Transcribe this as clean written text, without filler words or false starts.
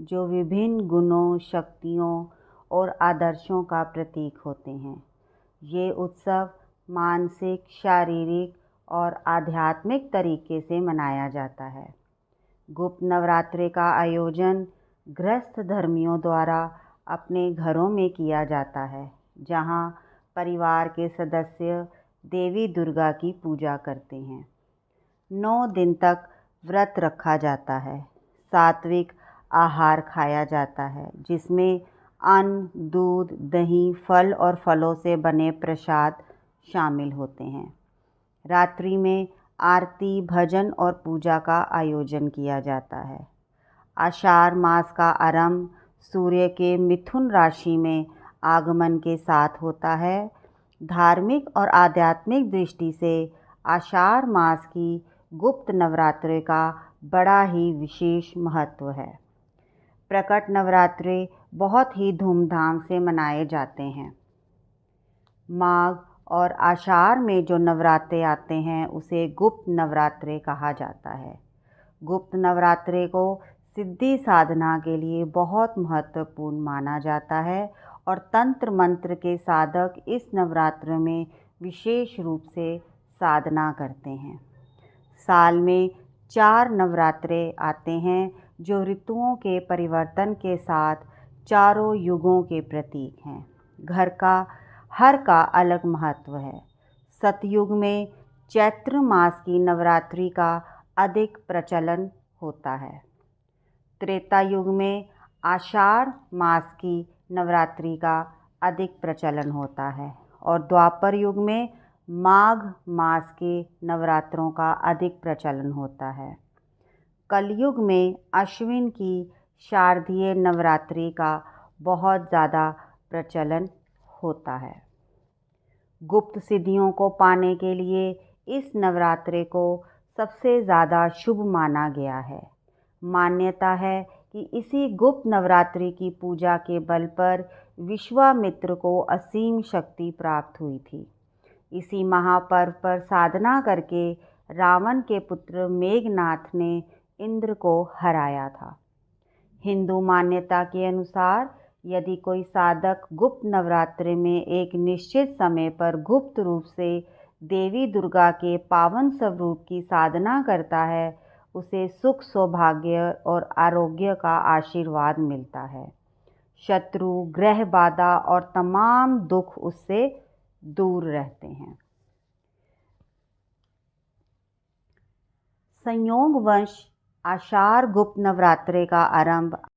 जो विभिन्न गुणों, शक्तियों और आदर्शों का प्रतीक होते हैं। ये उत्सव मानसिक, शारीरिक और आध्यात्मिक तरीके से मनाया जाता है। गुप्त नवरात्रि का आयोजन गृहस्थ धर्मियों द्वारा अपने घरों में किया जाता है, जहां परिवार के सदस्य देवी दुर्गा की पूजा करते हैं। 9 दिन तक व्रत रखा जाता है। सात्विक आहार खाया जाता है, जिसमें अन्न, दूध, दही, फल और फलों से बने प्रसाद शामिल होते हैं। रात्रि में आरती, भजन और पूजा का आयोजन किया जाता है। आषाढ़ मास का आरंभ सूर्य के मिथुन राशि में आगमन के साथ होता है। धार्मिक और आध्यात्मिक दृष्टि से आषाढ़ मास की गुप्त नवरात्रि का बड़ा ही विशेष महत्व है। प्रकट नवरात्रि बहुत ही धूमधाम से मनाए जाते हैं। माघ और आषाढ़ में जो नवरात्रे आते हैं उसे गुप्त नवरात्रे कहा जाता है। गुप्त नवरात्रे को सिद्धि साधना के लिए बहुत महत्वपूर्ण माना जाता है और तंत्र मंत्र के साधक इस नवरात्र में विशेष रूप से साधना करते हैं। साल में 4 नवरात्रे आते हैं, जो ऋतुओं के परिवर्तन के साथ चारों युगों के प्रतीक हैं। हर का अलग महत्व है। सतयुग में चैत्र मास की नवरात्रि का अधिक प्रचलन होता है। त्रेता युग में आषाढ़ मास की नवरात्रि का अधिक प्रचलन होता है और द्वापर युग में माघ मास के नवरात्रों का अधिक प्रचलन होता है। कलयुग में अश्विन की शारदीय नवरात्रि का बहुत ज़्यादा प्रचलन होता है। गुप्त सिद्धियों को पाने के लिए इस नवरात्रि को सबसे ज़्यादा शुभ माना गया है। मान्यता है कि इसी गुप्त नवरात्रि की पूजा के बल पर विश्वामित्र को असीम शक्ति प्राप्त हुई थी। इसी महापर्व पर साधना करके रावण के पुत्र मेघनाथ ने इंद्र को हराया था। हिंदू मान्यता के अनुसार यदि कोई साधक गुप्त नवरात्रि में एक निश्चित समय पर गुप्त रूप से देवी दुर्गा के पावन स्वरूप की साधना करता है, उसे सुख, सौभाग्य और आरोग्य का आशीर्वाद मिलता है। शत्रु, ग्रह बाधा और तमाम दुख उससे दूर रहते हैं। संयोगवश आषाढ़ गुप्त नवरात्रि का आरंभ